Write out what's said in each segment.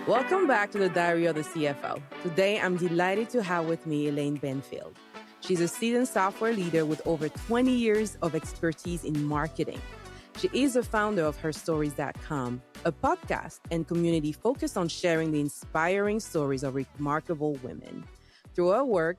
Welcome back to the Diary of the CFO. Today, I'm delighted to have with me Elaine Benfield. She's a seasoned software leader with over 20 years of expertise in marketing. She is the founder of herstories.com, a podcast and community focused on sharing the inspiring stories of remarkable women. Through her work,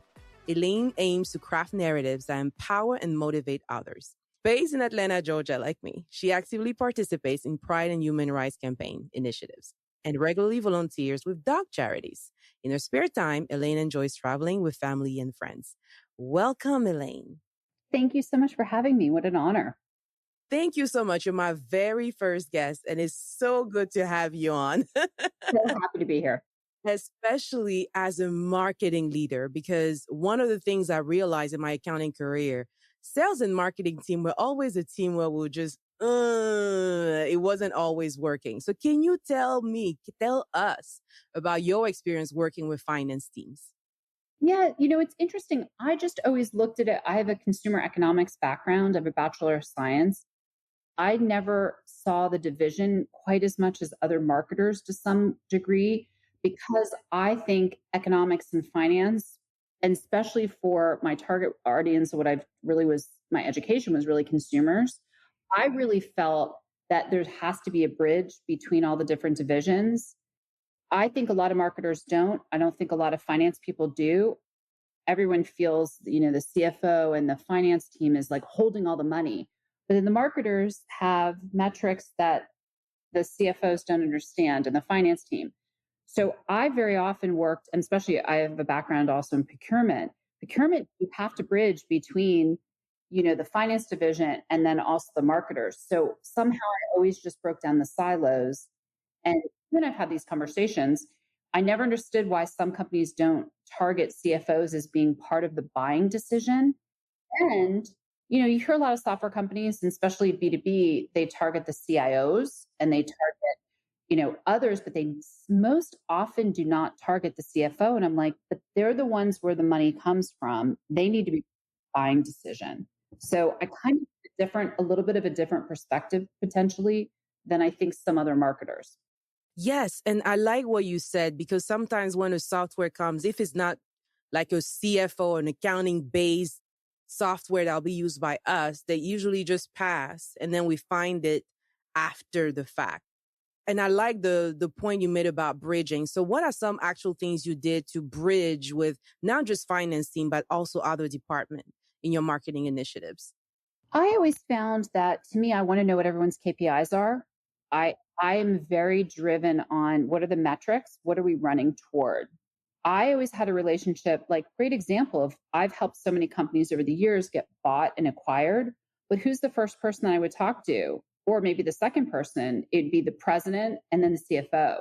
Elaine aims to craft narratives that empower and motivate others. Based in Atlanta, Georgia, like me, she actively participates in Pride and Human Rights campaign initiatives and regularly volunteers with dog charities. In her spare time, Elaine enjoys traveling with family and friends. Welcome, Elaine. Thank you so much for having me. What an honor. Thank you so much. You're my very first guest, and it's so good to have you on. So happy to be here. Especially as a marketing leader, because one of the things I realized in my accounting career, sales and marketing team were always a team where we'll just, it wasn't always working. So can you tell us about your experience working with finance teams? Yeah, it's interesting. I just always looked at it. I have a consumer economics background. I have a Bachelor of Science. I never saw the division quite as much as other marketers to some degree, because I think economics and finance, and especially for my target audience, what I've really was, my education was really consumers. I really felt that there has to be a bridge between all the different divisions. I think a lot of marketers don't. I don't think a lot of finance people do. Everyone feels, the CFO and the finance team is like holding all the money. But then the marketers have metrics that the CFOs don't understand and the finance team. So I very often worked, and especially I have a background also in procurement. Procurement, you have to bridge between, the finance division and then also the marketers. So somehow I always just broke down the silos. And when I've had these conversations, I never understood why some companies don't target CFOs as being part of the buying decision. And, you hear a lot of software companies, and especially B2B, they target the CIOs and they target, others, but they most often do not target the CFO. And I'm like, but they're the ones where the money comes from. They need to be buying decision. So I kind of a little bit of a different perspective potentially than I think some other marketers. Yes. And I like what you said, because sometimes when a software comes, if it's not like a CFO, an accounting based software that'll be used by us, they usually just pass and then we find it after the fact. And I like the point you made about bridging. So what are some actual things you did to bridge with not just finance team, but also other department in your marketing initiatives? I always found that, to me, I want to know what everyone's KPIs are. I am very driven on what are the metrics? What are we running toward? I always had a relationship, like great example of I've helped so many companies over the years get bought and acquired, but who's the first person that I would talk to? Or maybe the second person, it'd be the president and then the CFO.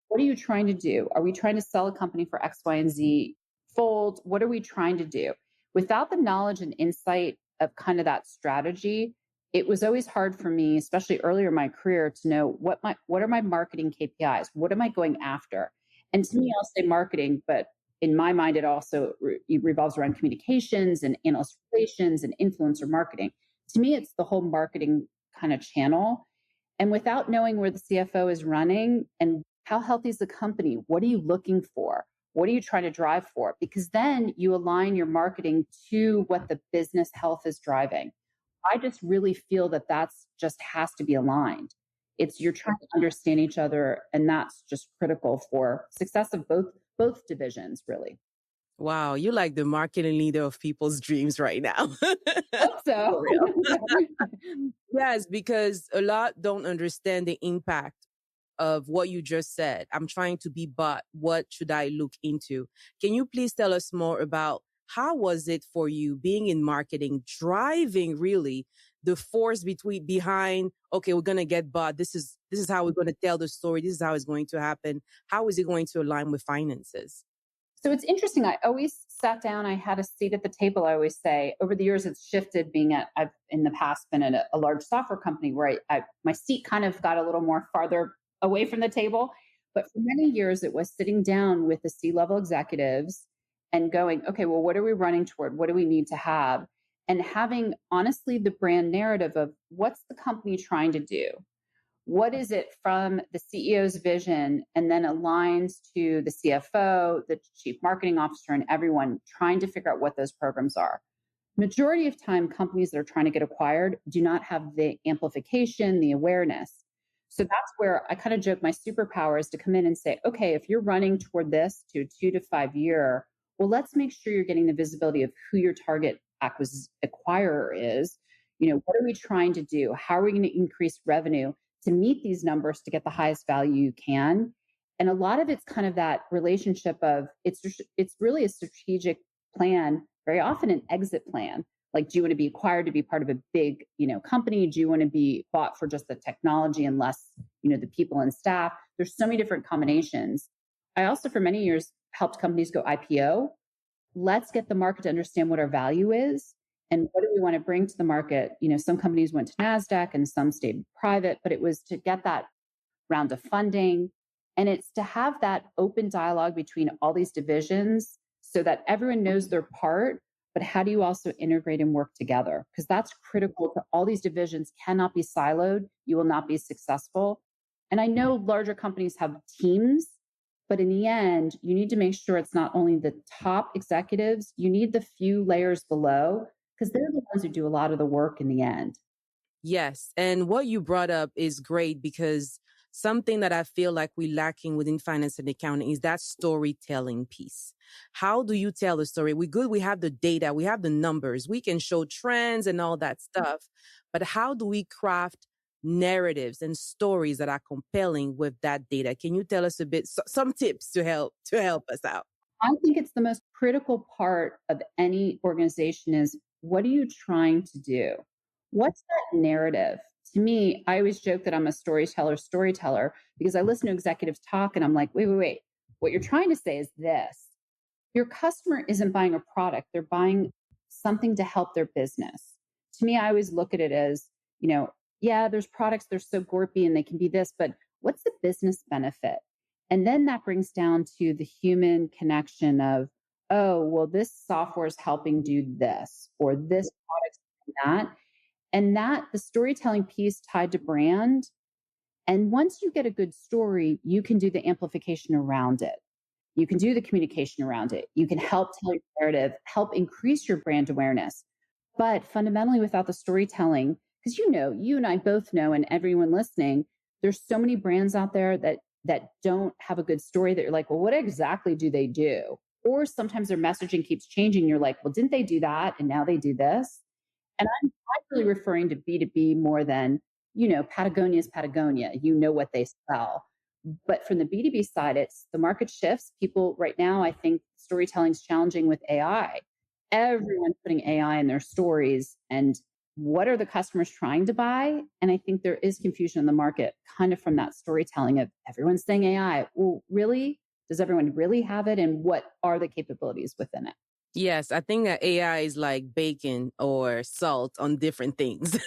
What are you trying to do? Are we trying to sell a company for X, Y, and Z fold? What are we trying to do? Without the knowledge and insight of kind of that strategy, it was always hard for me, especially earlier in my career, to know what are my marketing KPIs? What am I going after? And to me, I'll say marketing, but in my mind, it also revolves around communications and analyst relations and influencer marketing. To me, it's the whole marketing kind of channel. And without knowing where the CFO is running and how healthy is the company, what are you looking for? What are you trying to drive for? Because then you align your marketing to what the business health is driving. I just really feel that that's just has to be aligned. It's you're trying to understand each other, and that's just critical for success of both divisions, really. Wow, you're like the marketing leader of people's dreams right now. Hope so. For real. Yes, because a lot don't understand the impact of what you just said. I'm trying to be bought. What should I look into? Can you please tell us more about how was it for you being in marketing, driving really the force behind, okay, we're going to get bought. This is how we're going to tell the story. This is how it's going to happen. How is it going to align with finances? So it's interesting. I always sat down. I had a seat at the table. I always say over the years, it's shifted I've in the past been at a large software company where my seat kind of got a little more farther away from the table. But for many years, it was sitting down with the C-level executives and going, okay, well, what are we running toward? What do we need to have? And having honestly the brand narrative of what's the company trying to do? What is it from the CEO's vision and then aligns to the CFO, the chief marketing officer, and everyone trying to figure out what those programs are? Majority of time, companies that are trying to get acquired do not have the amplification, the awareness. So that's where I kind of joke my superpower is to come in and say, okay, if you're running toward this to 2 to 5 year, well, let's make sure you're getting the visibility of who your target acquirer is. What are we trying to do? How are we going to increase revenue to meet these numbers to get the highest value you can? And a lot of it's kind of that relationship of it's really a strategic plan, very often an exit plan. Like, do you want to be acquired to be part of a big, company? Do you want to be bought for just the technology and less, the people and staff? There's so many different combinations. I also, for many years, helped companies go IPO. Let's get the market to understand what our value is and what do we want to bring to the market. Some companies went to NASDAQ and some stayed private, but it was to get that round of funding. And it's to have that open dialogue between all these divisions so that everyone knows their part, but how do you also integrate and work together? Because that's critical to all these divisions cannot be siloed. You will not be successful. And I know larger companies have teams, but in the end, you need to make sure it's not only the top executives, you need the few layers below, because they're the ones who do a lot of the work in the end. Yes. And what you brought up is great because something that I feel like we're lacking within finance and accounting is that storytelling piece. How do you tell the story? We're good. We have the data. We have the numbers. We can show trends and all that stuff. But how do we craft narratives and stories that are compelling with that data? Can you tell us a bit, some tips to help us out? I think it's the most critical part of any organization is what are you trying to do? What's that narrative? To me, I always joke that I'm a storyteller, because I listen to executives talk and I'm like, wait. What you're trying to say is this. Your customer isn't buying a product, they're buying something to help their business. To me, I always look at it as, yeah, there's products, they're so gorpy and they can be this, but what's the business benefit? And then that brings down to the human connection of, oh, well, this software is helping do this, or this product's doing that. And that the storytelling piece tied to brand. And once you get a good story, you can do the amplification around it. You can do the communication around it. You can help tell your narrative, help increase your brand awareness. But fundamentally, without the storytelling, because you and I both know, and everyone listening, there's so many brands out there that don't have a good story that you're like, well, what exactly do they do? Or sometimes their messaging keeps changing. You're like, well, didn't they do that? And now they do this. And I'm really referring to B2B more than, Patagonia is Patagonia. You know what they sell. But from the B2B side, it's the market shifts. People right now, I think storytelling is challenging with AI. Everyone's putting AI in their stories. And what are the customers trying to buy? And I think there is confusion in the market kind of from that storytelling of everyone's saying AI. Well, really? Does everyone really have it? And what are the capabilities within it? Yes, I think that AI is like bacon or salt on different things.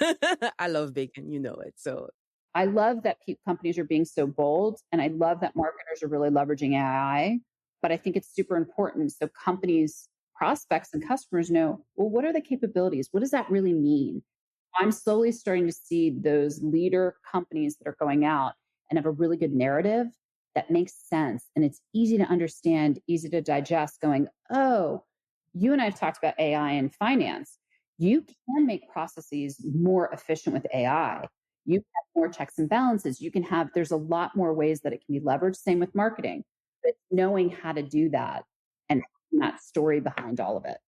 I love bacon, you know it. So I love that companies are being so bold, and I love that marketers are really leveraging AI. But I think it's super important so companies, prospects, and customers know, well, what are the capabilities? What does that really mean? I'm slowly starting to see those leader companies that are going out and have a really good narrative that makes sense. And it's easy to understand, easy to digest, going, oh, you and I have talked about AI in finance. You can make processes more efficient with AI. You have more checks and balances. There's a lot more ways that it can be leveraged. Same with marketing, but knowing how to do that and that story behind all of it.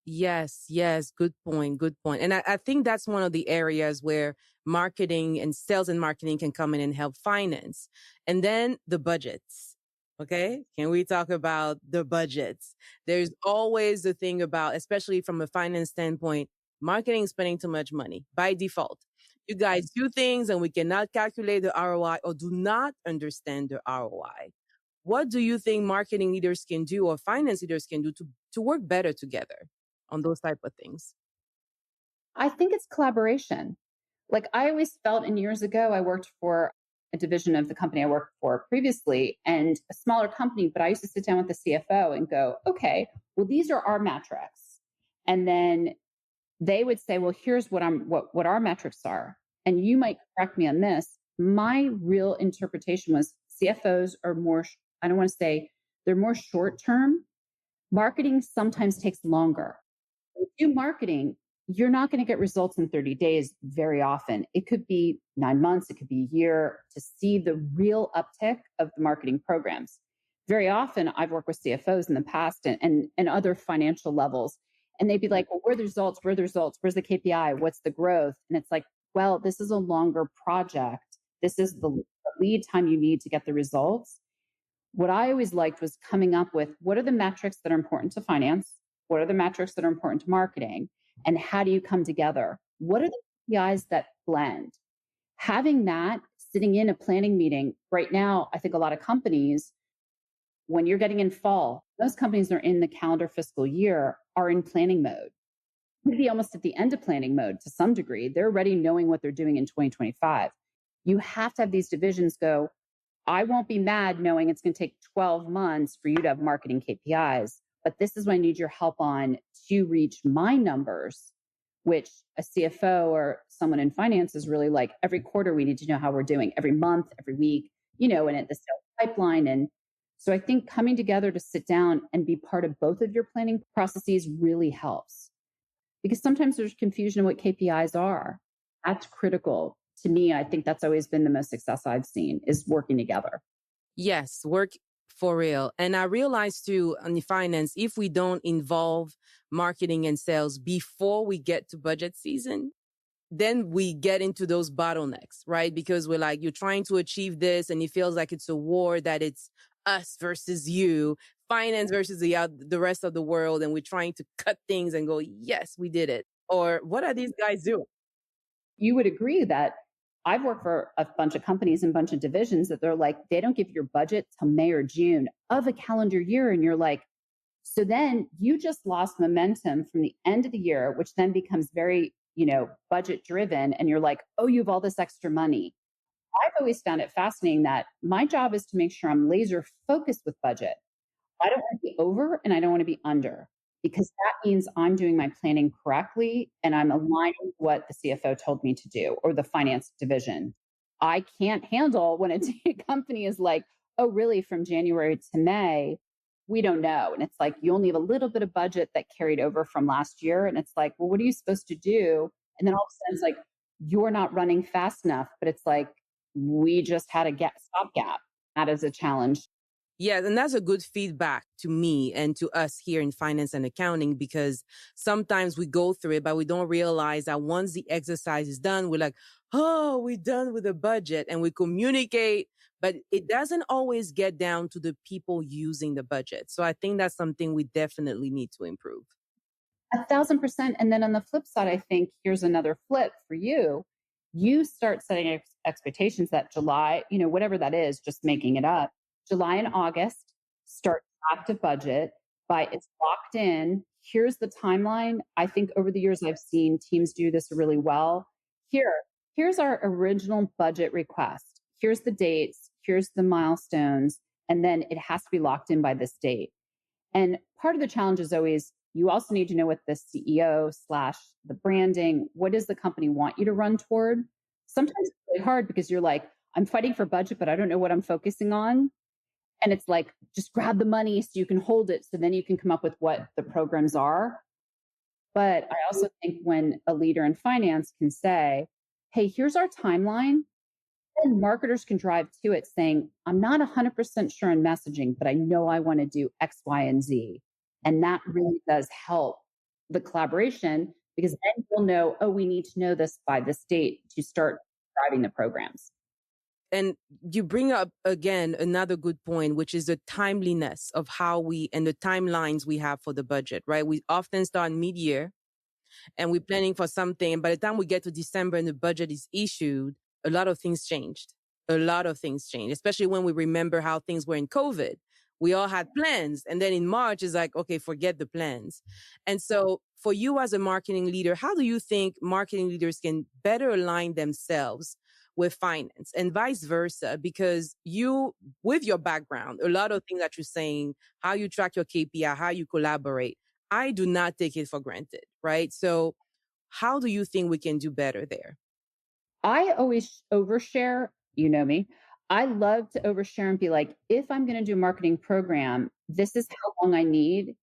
yes, good point, good point. And I think that's one of the areas where marketing and sales and marketing can come in and help finance. And then the budgets. Okay. Can we talk about the budgets? There's always the thing about, especially from a finance standpoint, marketing is spending too much money by default. You guys do things and we cannot calculate the ROI or do not understand the ROI. What do you think marketing leaders can do or finance leaders can do to work better together on those type of things? I think it's collaboration. Like I always felt, and years ago, I worked for a division of the company I worked for previously and a smaller company, but I used to sit down with the CFO and go, okay, well, these are our metrics. And then they would say, well, here's what our metrics are. And you might correct me on this, My real interpretation was CFOs are more, I don't want to say they're more short term. Marketing sometimes takes longer. If you do marketing, you're not going to get results in 30 days very often. It could be 9 months, it could be a year to see the real uptick of the marketing programs. Very often, I've worked with CFOs in the past and other financial levels, and they'd be like, well, where are the results? Where are the results? Where's the KPI? What's the growth? And it's like, well, this is a longer project. This is the lead time you need to get the results. What I always liked was coming up with what are the metrics that are important to finance? What are the metrics that are important to marketing? And how do you come together? What are the KPIs that blend? Having that sitting in a planning meeting right now, I think a lot of companies, when you're getting in fall, those companies that are in the calendar fiscal year are in planning mode. Maybe almost at the end of planning mode to some degree. They're already knowing what they're doing in 2025. You have to have these divisions go, I won't be mad knowing it's going to take 12 months for you to have marketing KPIs, but this is what I need your help on to reach my numbers, which a CFO or someone in finance is really like every quarter we need to know how we're doing, every month, every week, and at the sales pipeline. And so I think coming together to sit down and be part of both of your planning processes really helps because sometimes there's confusion of what KPIs are. That's critical to me. I think that's always been the most success I've seen is working together. Yes, work for real. And I realized too on the finance, if we don't involve marketing and sales before we get to budget season, then we get into those bottlenecks, right? Because we're like, you're trying to achieve this and it feels like it's a war that it's us versus you, finance versus the rest of the world. And we're trying to cut things and go, yes, we did it. Or what are these guys doing? You would agree that I've worked for a bunch of companies and a bunch of divisions that they're like, they don't give your budget till May or June of a calendar year. And you're like, so then you just lost momentum from the end of the year, which then becomes very, budget driven. And you're like, oh, you have all this extra money. I've always found it fascinating that my job is to make sure I'm laser focused with budget. I don't want to be over and I don't want to be under because that means I'm doing my planning correctly and I'm aligning with what the CFO told me to do or the finance division. I can't handle when a company is like, oh, really, from January to May, we don't know. And it's like, you only have a little bit of budget that carried over from last year. And it's like, well, what are you supposed to do? And then all of a sudden it's like, you're not running fast enough. But it's like, we just had a stopgap. That is a challenge. Yeah, and that's a good feedback to me and to us here in finance and accounting because sometimes we go through it, but we don't realize that once the exercise is done, we're like, oh, we're done with the budget and we communicate, but it doesn't always get down to the people using the budget. So I think that's something we definitely need to improve. 1,000%. And then on the flip side, I think here's another flip for you. You start setting expectations that July, whatever that is, just making it up. July and August start active budget by it's locked in. Here's the timeline. I think over the years I've seen teams do this really well. Here's our original budget request. Here's the dates. Here's the milestones. And then it has to be locked in by this date. And part of the challenge is always you also need to know what the CEO/ the branding, what does the company want you to run toward? Sometimes it's really hard because you're like, I'm fighting for budget, but I don't know what I'm focusing on. And it's like, just grab the money so you can hold it. So then you can come up with what the programs are. But I also think when a leader in finance can say, hey, here's our timeline, and marketers can drive to it saying, I'm not 100% sure in messaging, but I know I want to do X, Y, and Z. And that really does help the collaboration because then you'll know, oh, we need to know this by this date to start driving the programs. And you bring up again another good point, which is the timeliness of how we and the timelines we have for the budget, right? We often start mid-year and we're planning for something. And by the time we get to December and the budget is issued, a lot of things changed. A lot of things changed, especially when we remember how things were in COVID. We all had plans. And then in March, it's like, okay, forget the plans. And so for you as a marketing leader, how do you think marketing leaders can better align themselves with finance and vice versa? Because you, with your background, a lot of things that you're saying, how you track your KPI, how you collaborate, I do not take it for granted, right? So how do you think we can do better there? I always overshare You know me. I love to overshare and be like, if I'm going to do a marketing program, this is how long I need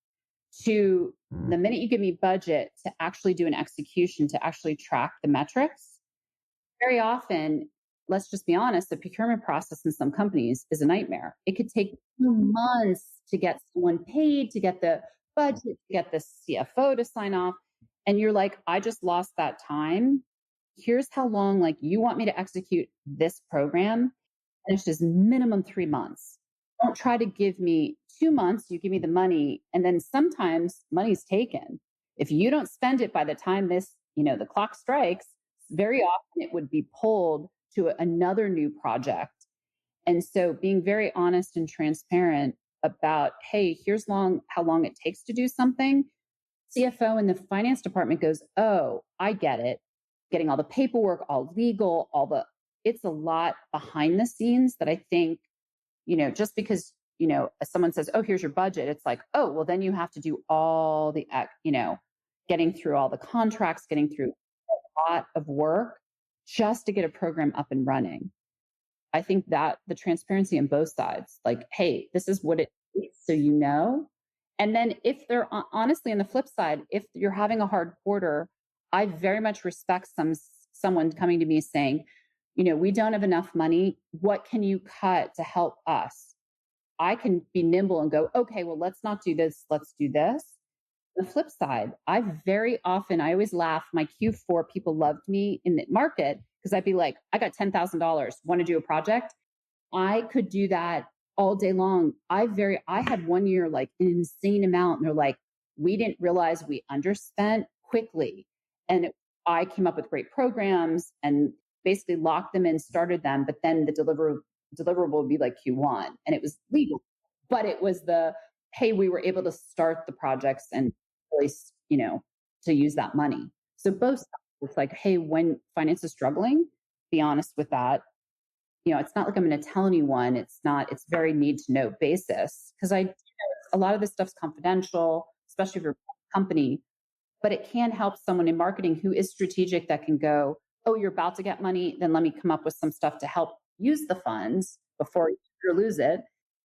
to the minute you give me budget to actually do an execution, to actually track the metrics. Very often, let's just be honest, the procurement process in some companies is a nightmare. It could take 2 months to get someone paid, to get the budget, to get the CFO to sign off. And you're like, I just lost that time. Here's how long like you want me to execute this program. And it's just minimum 3 months. Don't try to give me 2 months. You give me the money. And then sometimes money's taken. If you don't spend it by the time the clock strikes, very often it would be pulled to another new project. And so being very honest and transparent about, hey, here's how long it takes to do something. CFO in the finance department goes, oh, I get it. Getting all the paperwork, all legal, it's a lot behind the scenes that I think, just because, someone says, oh, here's your budget. It's like, oh, well, then you have to do all getting through all the contracts, getting through a lot of work just to get a program up and running. I think that the transparency on both sides, like, hey, this is what it is, so you know. And then if they're honestly on the flip side, if you're having a hard quarter, I very much respect someone coming to me saying, we don't have enough money. What can you cut to help us? I can be nimble and go, okay, well, let's not do this. Let's do this. The flip side, I always laugh. My Q4 people loved me in the market because I'd be like, I got $10,000, want to do a project? I could do that all day long. I had one year like an insane amount, and they're like, we didn't realize we underspent quickly. And I came up with great programs and basically locked them in, started them, but then the deliverable would be like Q1, and it was legal. But it was hey, we were able to start the projects and really, to use that money. So both sides, it's like, hey, when finance is struggling, be honest with that. It's not like I'm going to tell anyone. It's very need to know basis, because a lot of this stuff's confidential, especially if you're a company, but it can help someone in marketing who is strategic that can go, oh, you're about to get money, then let me come up with some stuff to help use the funds before you lose it.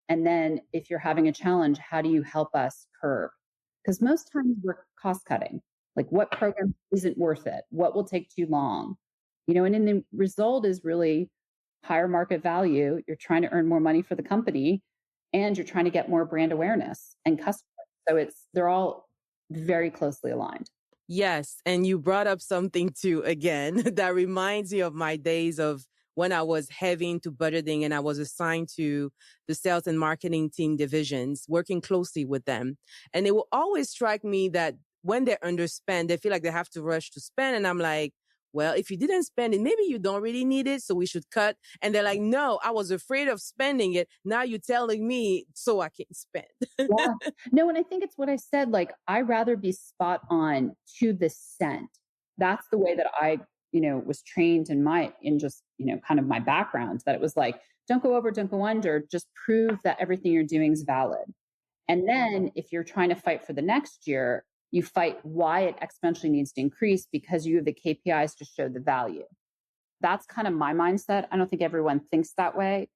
And then if you're having a challenge, how do you help us curb? Because most times we're cost cutting. Like, what program isn't worth it? What will take too long? And then the result is really higher market value. You're trying to earn more money for the company, and you're trying to get more brand awareness and customers. So they're all very closely aligned. Yes. And you brought up something too, again, that reminds me of my days of when I was heavy into budgeting and I was assigned to the sales and marketing team divisions, working closely with them. And it will always strike me that when they're underspent, they feel like they have to rush to spend. And I'm like, well, if you didn't spend it, maybe you don't really need it, so we should cut. And they're like, no, I was afraid of spending it. Now you're telling me so I can spend. Yeah. No, and I think it's what I said, like, I rather be spot on to the cent. That's the way that I, was trained in just, kind of my background, that it was like, don't go over, don't go under, just prove that everything you're doing is valid. And then if you're trying to fight for the next year, you fight why it exponentially needs to increase, because you have the KPIs to show the value. That's kind of my mindset. I don't think everyone thinks that way,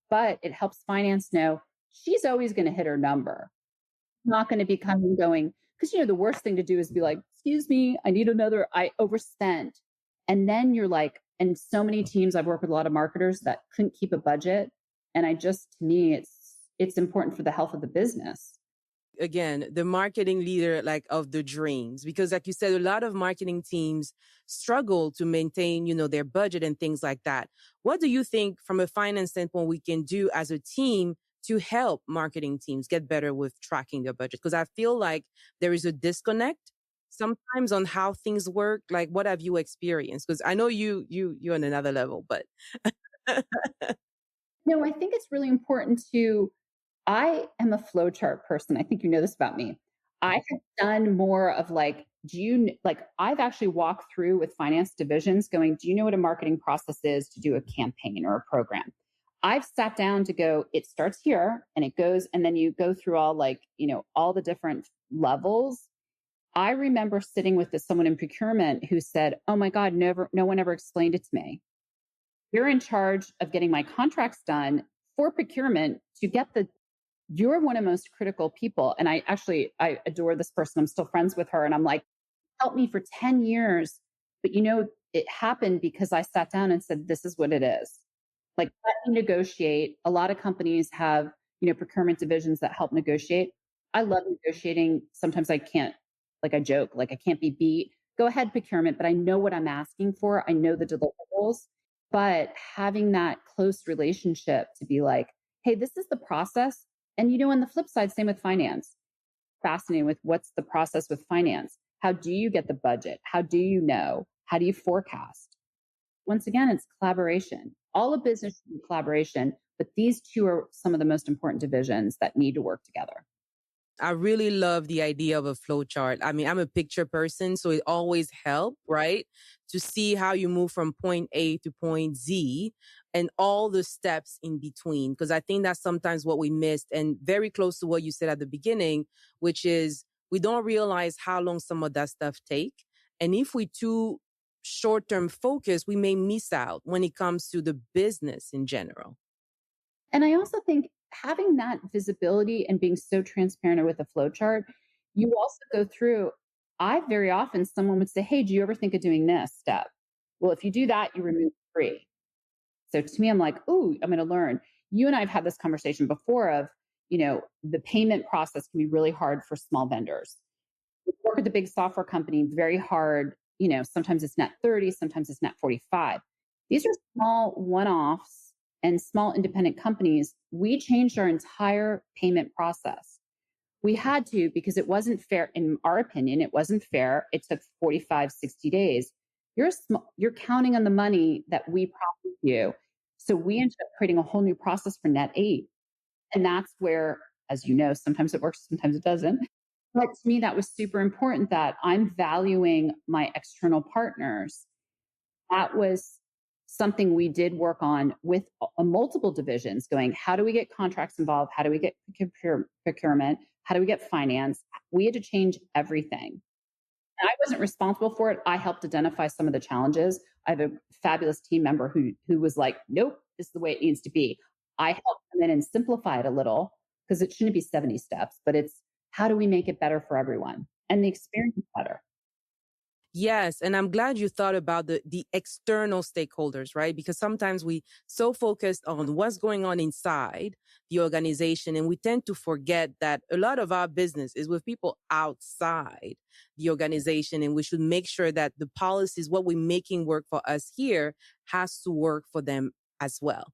but it helps finance know she's always going to hit her number. Not going to be coming going, because the worst thing to do is be like, excuse me, I overspent. And then you're like, and so many teams, I've worked with a lot of marketers that couldn't keep a budget. And to me, it's important for the health of the business. Again, the marketing leader, like, of the dreams, because like you said, a lot of marketing teams struggle to maintain, their budget and things like that. What do you think from a finance standpoint we can do as a team to help marketing teams get better with tracking their budget? Because I feel like there is a disconnect sometimes on how things work. Like, what have you experienced? Because I know you're on another level, but No, I think it's really important I am a flowchart person. I think you know this about me. I have done more of like, I've actually walked through with finance divisions going, do you know what a marketing process is to do a campaign or a program? I've sat down to go, it starts here and it goes, and then you go through all the different levels. I remember sitting with someone in procurement who said, oh my God, no one ever explained it to me. You're in charge of getting my contracts done for procurement to get the you're one of the most critical people. And I adore this person. I'm still friends with her. And I'm like, help me for 10 years. But it happened because I sat down and said, this is what it is. Like, let me negotiate. A lot of companies have, procurement divisions that help negotiate. I love negotiating. Sometimes I can't, like I joke, like I can't be beat. Go ahead, procurement, but I know what I'm asking for. I know the deliverables. But having that close relationship to be like, hey, this is the process. And on the flip side, same with finance. Fascinating with what's the process with finance. How do you get the budget? How do you know? How do you forecast? Once again, it's collaboration. All of business is collaboration, but these two are some of the most important divisions that need to work together. I really love the idea of a flow chart. I mean, I'm a picture person, so it always helps, right? To see how you move from point A to point Z and all the steps in between. Because I think that's sometimes what we missed, and very close to what you said at the beginning, which is we don't realize how long some of that stuff take. And if we too short-term focus, we may miss out when it comes to the business in general. And I also think having that visibility and being so transparent with a flow chart, you also go through. I very often someone would say, hey, do you ever think of doing this step? Well, if you do that, you remove three. So to me, I'm like, ooh, I'm going to learn. You and I have had this conversation before of, the payment process can be really hard for small vendors. We work with a big software company, very hard. Sometimes it's net 30, sometimes it's net 45. These are small one-offs and small independent companies. We changed our entire payment process. We had to because it wasn't fair. In our opinion, it wasn't fair. It took 45, 60 days. You're counting on the money that we promised you. So we ended up creating a whole new process for net 8. And that's where, as you know, sometimes it works, sometimes it doesn't. But to me, that was super important that I'm valuing my external partners. That was something we did work on with multiple divisions going, how do we get contracts involved? How do we get procurement? How do we get finance? We had to change everything. And I wasn't responsible for it. I helped identify some of the challenges. I have a fabulous team member who was like, nope, this is the way it needs to be. I helped come in and simplify it a little because it shouldn't be 70 steps, but it's how do we make it better for everyone and the experience better? Yes, and I'm glad you thought about the external stakeholders, right? Because sometimes we so focused on what's going on inside the organization, and we tend to forget that a lot of our business is with people outside the organization, and we should make sure that the policies, what we're making work for us here, has to work for them as well.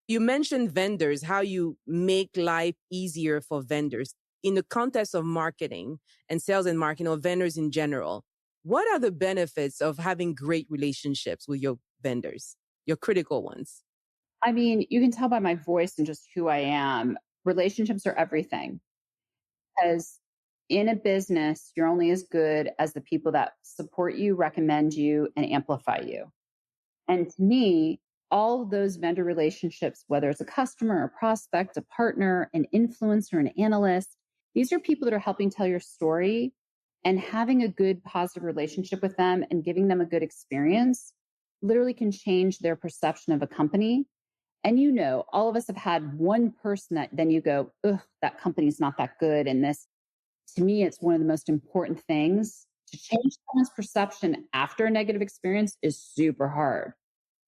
You mentioned vendors, how you make life easier for vendors in the context of marketing and sales and marketing, or vendors in general. What are the benefits of having great relationships with your vendors, your critical ones? I mean, you can tell by my voice and just who I am. Relationships are everything because in a business, you're only as good as the people that support you, recommend you, and amplify you. And to me, all of those vendor relationships, whether it's a customer, a prospect, a partner, an influencer, an analyst, these are people that are helping tell your story, and having a good positive relationship with them and giving them a good experience literally can change their perception of a company. And all of us have had one person that then you go, ugh, that company's not that good. And this, to me, it's one of the most important things. To change someone's perception after a negative experience is super hard.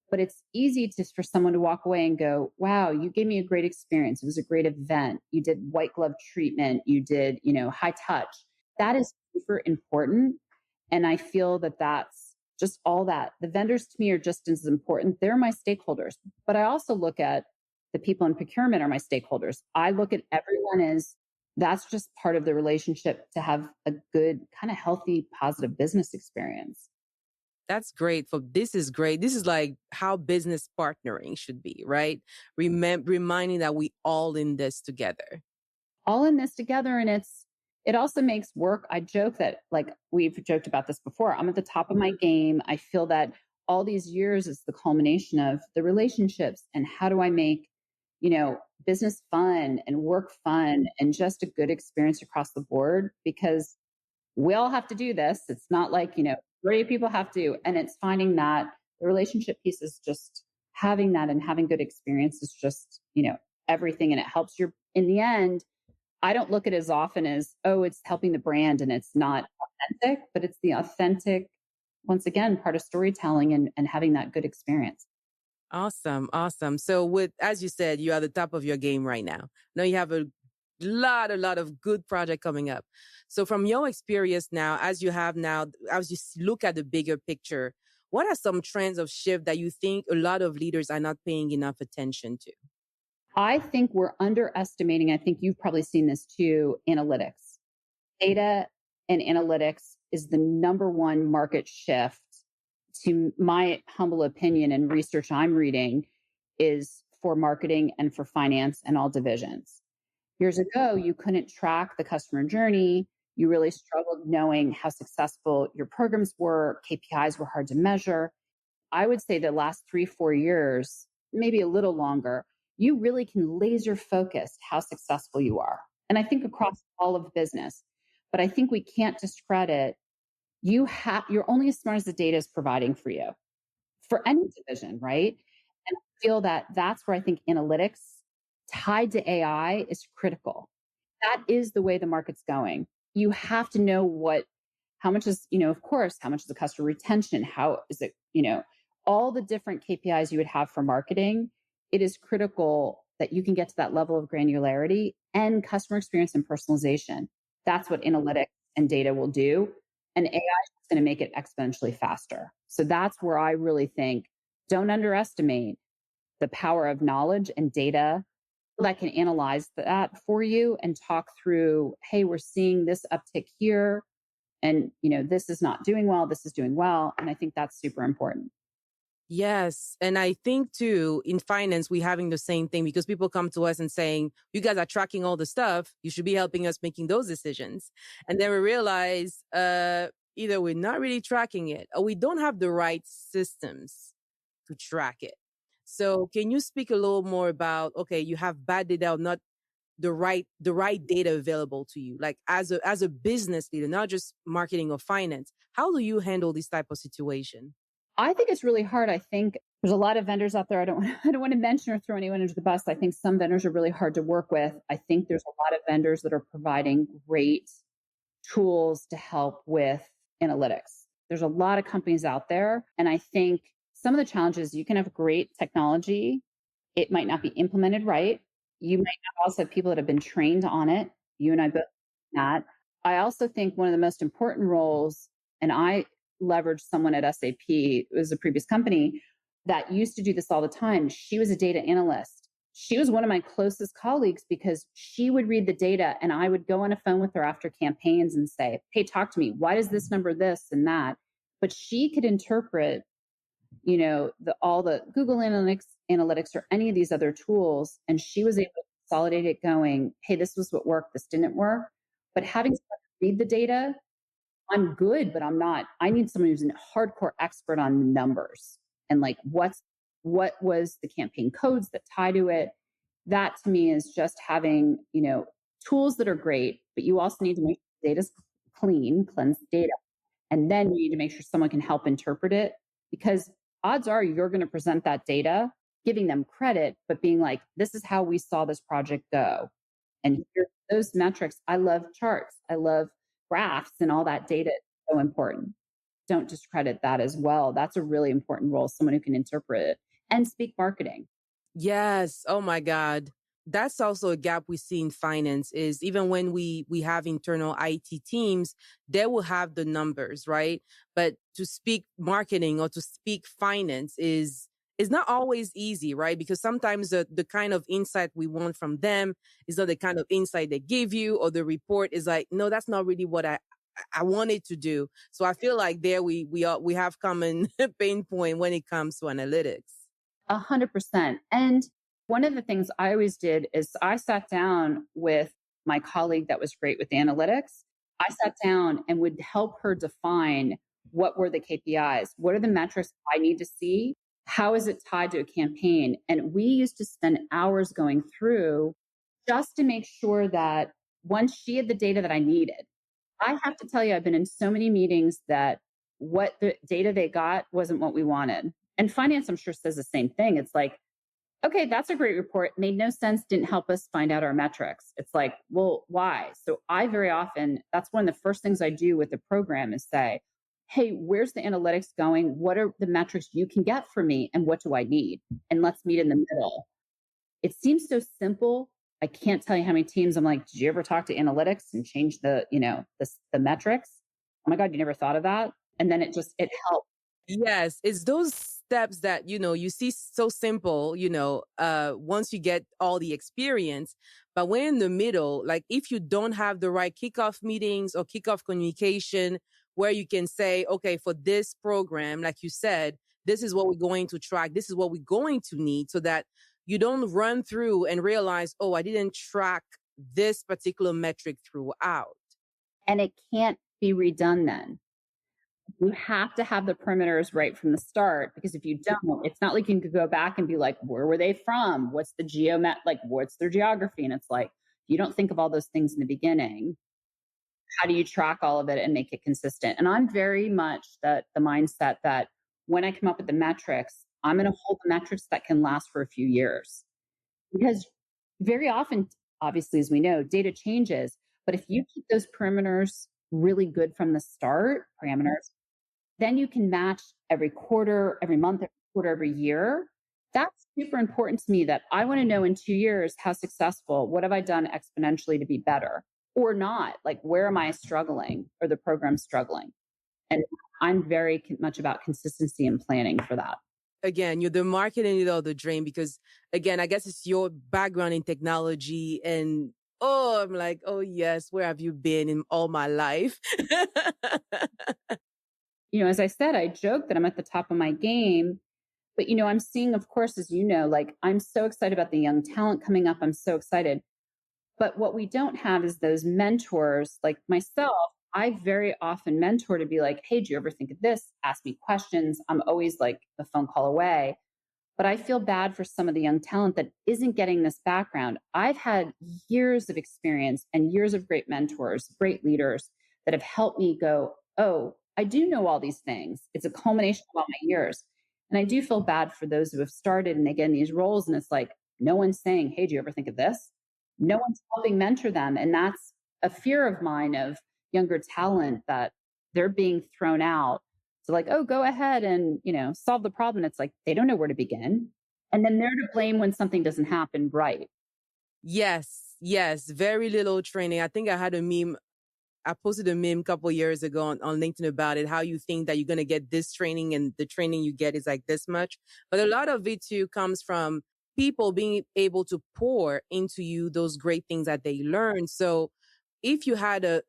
But it's easy for someone to walk away and go, wow, you gave me a great experience. It was a great event. You did white glove treatment. You did, high touch. That is super important. And I feel that that's just all that. The vendors to me are just as important. They're my stakeholders. But I also look at the people in procurement are my stakeholders. I look at everyone as that's just part of the relationship to have a good, kind of healthy, positive business experience. That's great. This is great. This is like how business partnering should be, right? Reminding that we all in this together. All in this together. And it also makes work. I joke that, like, we've joked about this before. I'm at the top of my game. I feel that all these years is the culmination of the relationships and how do I make, business fun and work fun and just a good experience across the board, because we all have to do this. It's not like, great people have to, and it's finding that the relationship piece is just having that and having good experience is just, everything. And it helps your, in the end, I don't look at it as often as, oh, it's helping the brand and it's not authentic, but it's the authentic, once again, part of storytelling and having that good experience. Awesome. Awesome. So with, as you said, you are at the top of your game right now. Now you have a lot of good project coming up. So from your experience now, as you have now, as you look at the bigger picture, what are some trends of shift that you think a lot of leaders are not paying enough attention to? I think we're underestimating, I think you've probably seen this too, analytics. Data and analytics is the number one market shift, to my humble opinion and research I'm reading, is for marketing and for finance and all divisions. Years ago, you couldn't track the customer journey. You really struggled knowing how successful your programs were. KPIs were hard to measure. I would say the last 3, 4 years, maybe a little longer, you really can laser focus how successful you are. And I think across all of business, but I think we can't discredit, you're only as smart as the data is providing for you for any division, right? And I feel that that's where I think analytics tied to AI is critical. That is the way the market's going. You have to know how much is, of course, how much is the customer retention? How is it, all the different KPIs you would have for marketing. It is critical that you can get to that level of granularity and customer experience and personalization. That's what analytics and data will do. And AI is going to make it exponentially faster. So that's where I really think, don't underestimate the power of knowledge and data that can analyze that for you and talk through, hey, we're seeing this uptick here. And, this is not doing well, this is doing well. And I think that's super important. Yes. And I think too, in finance, we're having the same thing because people come to us and saying, you guys are tracking all the stuff. You should be helping us making those decisions. And then we realize either we're not really tracking it or we don't have the right systems to track it. So can you speak a little more about, okay, you have bad data or not the right data available to you, like as a business leader, not just marketing or finance, how do you handle this type of situation? I think it's really hard. I think there's a lot of vendors out there. I don't want to mention or throw anyone under the bus. I think some vendors are really hard to work with. I think there's a lot of vendors that are providing great tools to help with analytics. There's a lot of companies out there. And I think some of the challenges, you can have great technology. It might not be implemented right. You might not also have people that have been trained on it. You and I both know that. I also think one of the most important roles, and I leveraged someone at SAP, it was a previous company, that used to do this all the time. She was a data analyst. She was one of my closest colleagues because she would read the data and I would go on a phone with her after campaigns and say, hey, talk to me. Why does this number this and that? But she could interpret, all the Google analytics or any of these other tools. And she was able to consolidate it going, hey, this was what worked, this didn't work. But having someone read the data, I'm good, but I'm not. I need someone who's a hardcore expert on the numbers and like what was the campaign codes that tie to it. That to me is just having, tools that are great, but you also need to make sure data's cleansed data. And then you need to make sure someone can help interpret it, because odds are you're going to present that data, giving them credit, but being like, this is how we saw this project go. And here, those metrics, I love charts. I love graphs, and all that data is so important. Don't discredit that as well. That's a really important role, someone who can interpret it and speak marketing. Yes. Oh my God. That's also a gap we see in finance is even when we have internal IT teams, they will have the numbers, right? But to speak marketing or to speak finance is not always easy, right? Because sometimes the kind of insight we want from them is not the kind of insight they give you, or the report is like, no, that's not really what I wanted to do. So I feel like there we have common pain point when it comes to analytics. 100%. And one of the things I always did is I sat down with my colleague that was great with analytics. I sat down and would help her define what were the KPIs, what are the metrics I need to see, how is it tied to a campaign. And we used to spend hours going through just to make sure that once she had the data that I needed, I have to tell you, I've been in so many meetings that what the data they got wasn't what we wanted. And finance, I'm sure, says the same thing. It's like, okay, that's a great report. Made no sense, didn't help us find out our metrics. It's like, well, why? So I very often, that's one of the first things I do with the program is say, hey, where's the analytics going? What are the metrics you can get for me? And what do I need? And let's meet in the middle. It seems so simple. I can't tell you how many teams I'm like, did you ever talk to analytics and change the metrics? Oh my God, you never thought of that? And then it helps. Yes, it's those steps that, you see so simple, once you get all the experience. But when in the middle, like if you don't have the right kickoff meetings or kickoff communication where you can say, okay, for this program, like you said, this is what we're going to track, this is what we're going to need, so that you don't run through and realize, oh, I didn't track this particular metric throughout. And it can't be redone then. You have to have the perimeters right from the start, because if you don't, it's not like you can go back and be like, where were they from? What's the like, what's their geography? And it's like, you don't think of all those things in the beginning. How do you track all of it and make it consistent? And I'm very much the mindset that when I come up with the metrics, I'm going to hold the metrics that can last for a few years, because very often, obviously, as we know, data changes. But if you keep those perimeters really good from the start, parameters, then you can match every quarter, every month, every quarter, every year. That's super important to me, that I want to know in 2 years how successful, what have I done exponentially to be better or not? Like, where am I struggling or the program struggling? And I'm very much about consistency and planning for that. Again, you're the marketing or the dream, because again, I guess it's your background in technology, and I'm like, oh yes, where have you been in all my life? As I said, I joke that I'm at the top of my game, but I'm seeing, of course, as you know, like, I'm so excited about the young talent coming up. I'm so excited. But what we don't have is those mentors like myself. I very often mentor to be like, hey, do you ever think of this? Ask me questions. I'm always like a phone call away. But I feel bad for some of the young talent that isn't getting this background. I've had years of experience and years of great mentors, great leaders that have helped me go, oh, I do know all these things. It's a culmination of all my years. And I do feel bad for those who have started and they get in these roles. And it's like, no one's saying, hey, do you ever think of this? No one's helping mentor them. And that's a fear of mine of younger talent, that they're being thrown out. So like, oh, go ahead and, solve the problem. It's like, they don't know where to begin. And then they're to blame when something doesn't happen right. Yes. Very little training. I think I had a meme. I posted a meme a couple years ago on LinkedIn about it, how you think that you're going to get this training and the training you get is like this much. But a lot of it too comes from people being able to pour into you those great things that they learn. So if you had a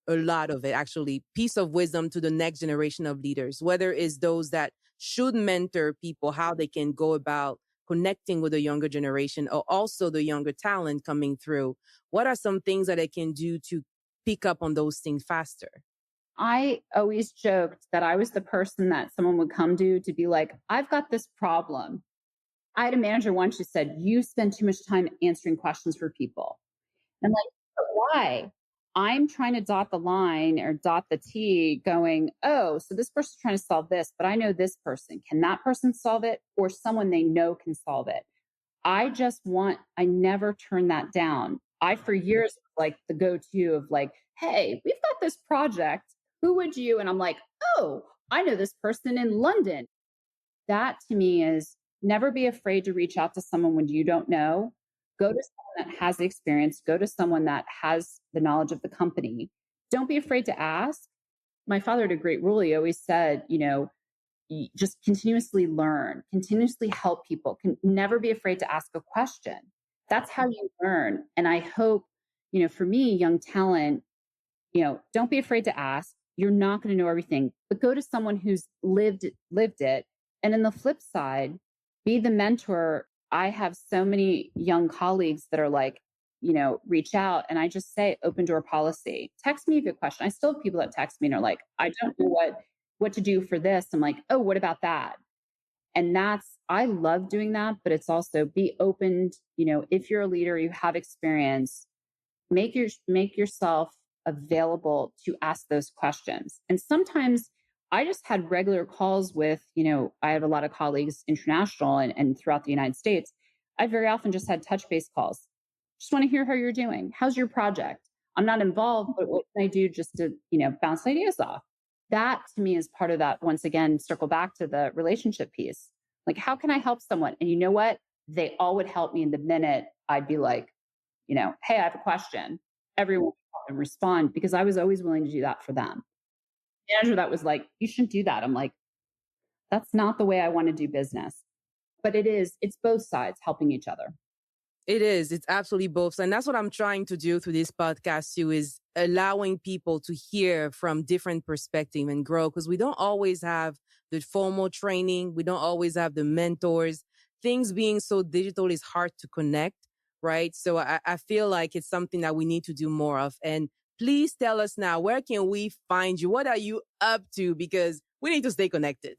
lot of it, actually, piece of wisdom to the next generation of leaders, whether it's those that should mentor people, how they can go about connecting with the younger generation, or also the younger talent coming through, what are some things that they can do to pick up on those things faster? I always joked that I was the person that someone would come to be like, I've got this problem. I had a manager once who said, you spend too much time answering questions for people. I'm like, but why? I'm trying to dot the line or dot the T going, oh, so this person's trying to solve this, but I know this person. Can that person solve it? Or someone they know can solve it? I never turn that down. I, for years, like the go to of like, hey, we've got this project. Who would you? And I'm like, oh, I know this person in London. That to me is, never be afraid to reach out to someone when you don't know. Go to someone that has the experience, go to someone that has the knowledge of the company. Don't be afraid to ask. My father had a great rule. He always said, just continuously learn, continuously help people. Can never be afraid to ask a question. That's how you learn. And I hope, for me, young talent, don't be afraid to ask. You're not going to know everything, but go to someone who's lived it. And in the flip side, be the mentor. I have so many young colleagues that are like, reach out, and I just say open door policy. Text me if you have a question. I still have people that text me and are like, I don't know what to do for this. I'm like, oh, what about that? And I love doing that, but it's also be open. If you're a leader, you have experience, make yourself available to ask those questions. And sometimes I just had regular calls with, I have a lot of colleagues international and throughout the United States. I very often just had touch base calls. Just want to hear how you're doing. How's your project? I'm not involved, but what can I do just to, bounce ideas off? That to me is part of that. Once again, circle back to the relationship piece. Like, how can I help someone? And you know what? They all would help me in the minute I'd be like, hey, I have a question. Everyone would respond because I was always willing to do that for them. Manager that was like, you shouldn't do that. I'm like, that's not the way I want to do business. But it's both sides helping each other. It is. It's absolutely both. And that's what I'm trying to do through this podcast too, is allowing people to hear from different perspectives and grow, because we don't always have the formal training. We don't always have the mentors. Things being so digital is hard to connect, right? So I feel like it's something that we need to do more of. And please tell us now, where can we find you? What are you up to? Because we need to stay connected.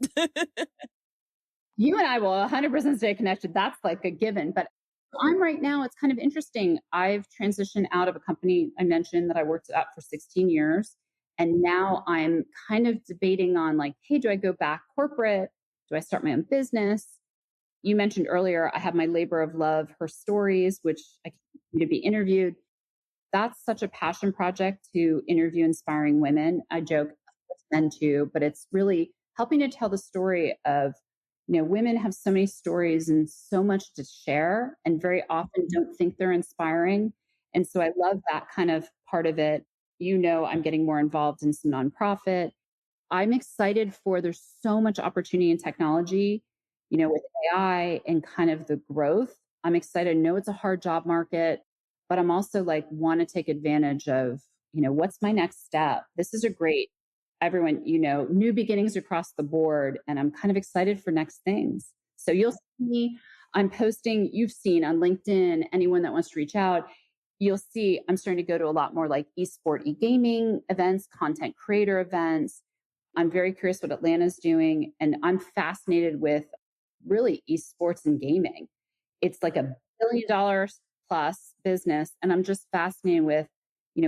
You and I will 100% stay connected. That's like a given. But I'm right now, it's kind of interesting. I've transitioned out of a company I mentioned that I worked at for 16 years. And now I'm kind of debating on like, hey, do I go back corporate? Do I start my own business? You mentioned earlier, I have my labor of love, Her Stories, which I continue to be interviewed. That's such a passion project to interview inspiring women. I joke men too, but it's really helping to tell the story of, women have so many stories and so much to share and very often don't think they're inspiring. And so I love that kind of part of it. I'm getting more involved in some nonprofit. I'm excited for there's so much opportunity in technology, with AI and kind of the growth. I'm excited. I know it's a hard job market, but I'm also like want to take advantage of, what's my next step? This is a great everyone, new beginnings across the board. And I'm kind of excited for next things. So you'll see me, I'm posting, you've seen on LinkedIn, anyone that wants to reach out, you'll see I'm starting to go to a lot more like esport, e-gaming events, content creator events. I'm very curious what Atlanta's doing. And I'm fascinated with really esports and gaming. It's like $1 billion plus business. And I'm just fascinated with,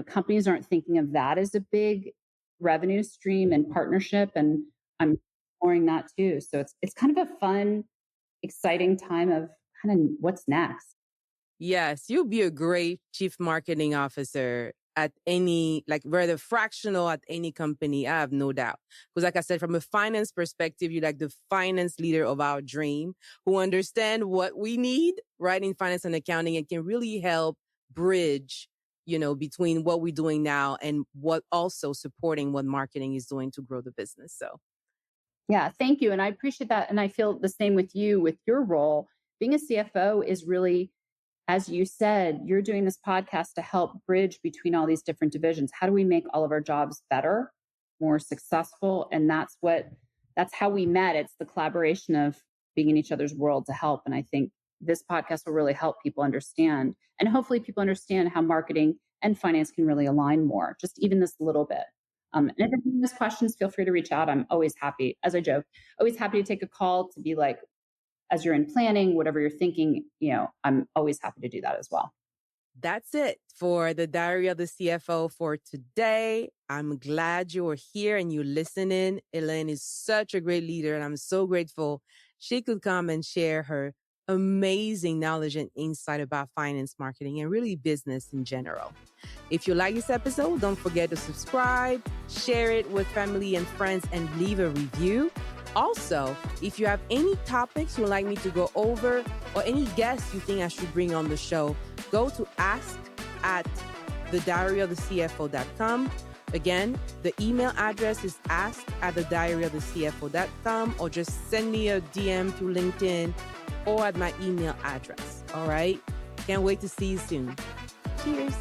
companies aren't thinking of that as a big revenue stream and partnership. And I'm exploring that too. So it's kind of a fun, exciting time of kind of what's next. Yes, you'll be a great chief marketing officer at any, like whether fractional at any company, I have no doubt. Because like I said, from a finance perspective, you're like the finance leader of our dream who understand what we need, right, in finance and accounting and can really help bridge, between what we're doing now and what also supporting what marketing is doing to grow the business. So. Yeah, thank you. And I appreciate that. And I feel the same with you with your role. Being a CFO is really, as you said, you're doing this podcast to help bridge between all these different divisions. How do we make all of our jobs better, more successful? And that's how we met. It's the collaboration of being in each other's world to help. And I think this podcast will really help people understand. And hopefully people understand how marketing and finance can really align more, just even this little bit. And if anyone has questions, feel free to reach out. I'm always happy, as I joke, always happy to take a call to be like, as you're in planning, whatever you're thinking, I'm always happy to do that as well. That's it for the Diary of the CFO for today. I'm glad you were here and you're listening. Elaine is such a great leader, and I'm so grateful she could come and share her amazing knowledge and insight about finance, marketing, and really business in general. If you like this episode, don't forget to subscribe, share it with family and friends, and leave a review. Also, if you have any topics you'd like me to go over or any guests you think I should bring on the show, go to ask@thediaryofthecfo.com. Again, the email address is ask@thediaryofthecfo.com, or just send me a DM through LinkedIn or at my email address. All right? Can't wait to see you soon. Cheers.